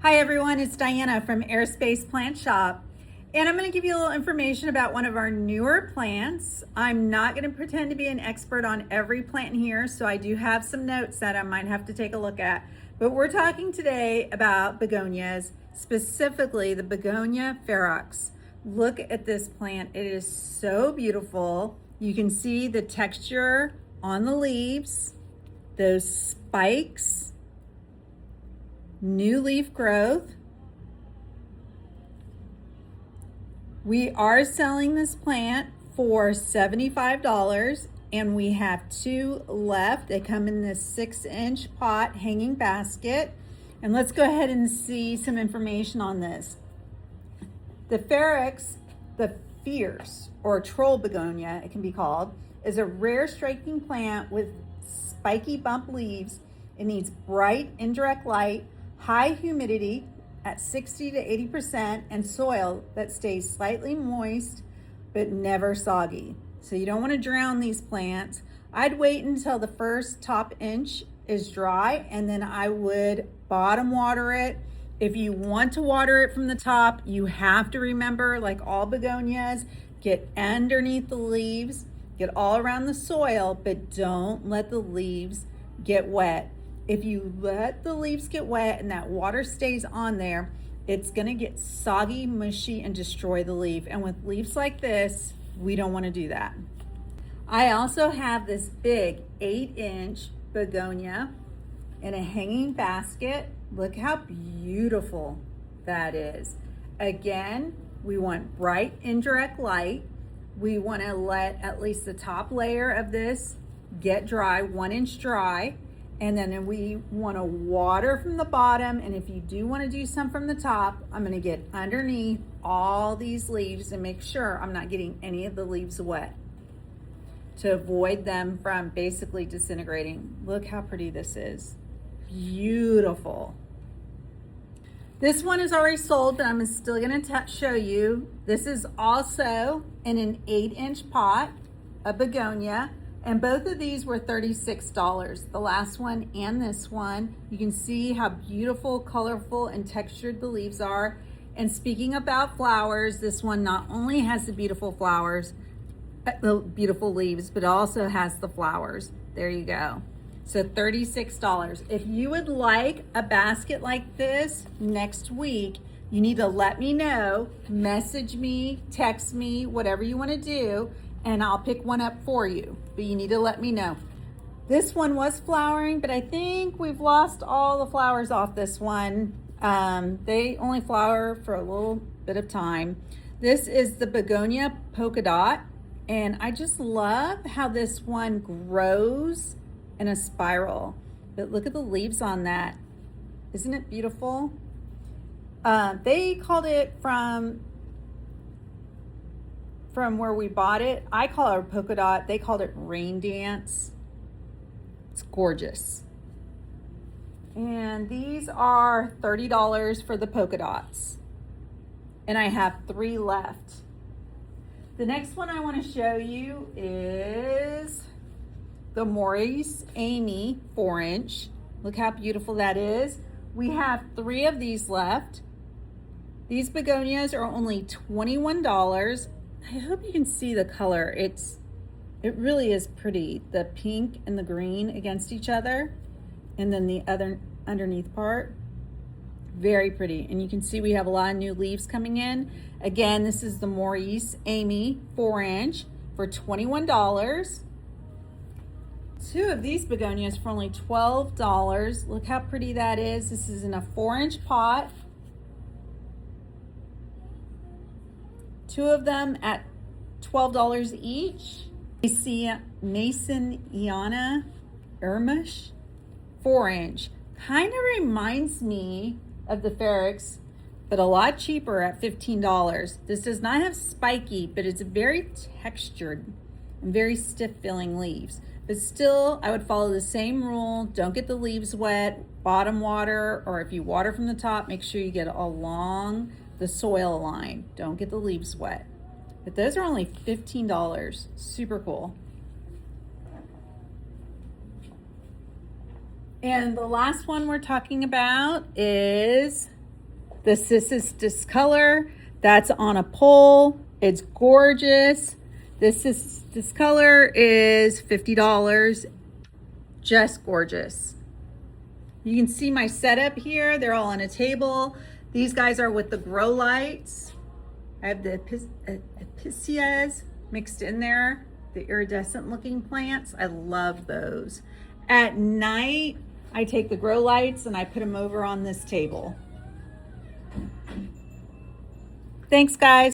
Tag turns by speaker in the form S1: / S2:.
S1: Hi everyone, it's Diana from Airspace Plant Shop, and I'm going to give you a little information about one of our newer plants. I'm not going to pretend to be an expert on every plant here, so I do have some notes that I might have to take a look at. But we're talking today about begonias, specifically the Begonia ferox. Look at this plant. It is so beautiful. You can see the texture on the leaves, those spikes, new leaf growth. We are selling this plant for $75 and we have 2 left. They come in this 6-inch pot hanging basket. And let's go ahead and see some information on this. The ferox, the fierce or troll begonia, it can be called, is a rare striking plant with spiky bump leaves. It needs bright indirect light, high humidity at 60 to 80%, and soil that stays slightly moist but never soggy. So you don't want to drown these plants. I'd wait until the first top inch is dry and then I would bottom water it. If you want to water it from the top, you have to remember, like all begonias, get underneath the leaves, get all around the soil, but don't let the leaves get wet. If you let the leaves get wet and that water stays on there, it's gonna get soggy, mushy, and destroy the leaf. And with leaves like this, we don't wanna do that. I also have this big 8-inch begonia in a hanging basket. Look how beautiful that is. Again, we want bright indirect light. We wanna let at least the top layer of this get dry, 1 inch dry. And then we want to water from the bottom. And if you do want to do some from the top, I'm going to get underneath all these leaves and make sure I'm not getting any of the leaves wet to avoid them from basically disintegrating. Look how pretty this is. Beautiful. This one is already sold, but I'm still going to show you. This is also in an 8-inch pot, a begonia. And both of these were $36, the last one and this one. You can see how beautiful, colorful, and textured the leaves are. And speaking about flowers, this one not only has the beautiful flowers, the beautiful leaves, but also has the flowers. There you go. So $36. If you would like a basket like this next week, you need to let me know, message me, text me, whatever you want to do, and I'll pick one up for you, but you need to let me know. This one was flowering, but I think we've lost all the flowers off this one. They only flower for a little bit of time. This is the Begonia polka dot, and I just love how this one grows in a spiral. But look at the leaves on that. Isn't it beautiful? They called it from where we bought it. I call it polka dot. They called it rain dance. It's gorgeous. And these are $30 for the polka dots. And I have 3 left. The next one I want to show you is the Maurice Amy 4-inch. Look how beautiful that is. We have 3 of these left. These begonias are only $21. I hope you can see the color. It really is pretty. The pink and the green against each other, and then the other underneath part. Very pretty. And you can see we have a lot of new leaves coming in. Again, this is the Maurice Amy 4-inch for $21. 2 of these begonias for only $12. Look how pretty that is. This is in a 4-inch pot. 2 of them at $12 each. Masoniana Ermush 4-inch. Kind of reminds me of the ferox, but a lot cheaper at $15. This does not have spiky, but it's very textured and very stiff feeling leaves. But still, I would follow the same rule. Don't get the leaves wet, bottom water, or if you water from the top, make sure you get along the soil line. Don't get the leaves wet. But those are only $15. Super cool. And the last one we're talking about is The Cis Discolor, that's on a pole. It's gorgeous. This Discolor is $50. Just gorgeous. You can see my setup here. They're all on a table. These guys are with the grow lights. I have the epicenias mixed in there, the iridescent looking plants. I love those. At night, I take the grow lights and I put them over on this table. Thanks, guys.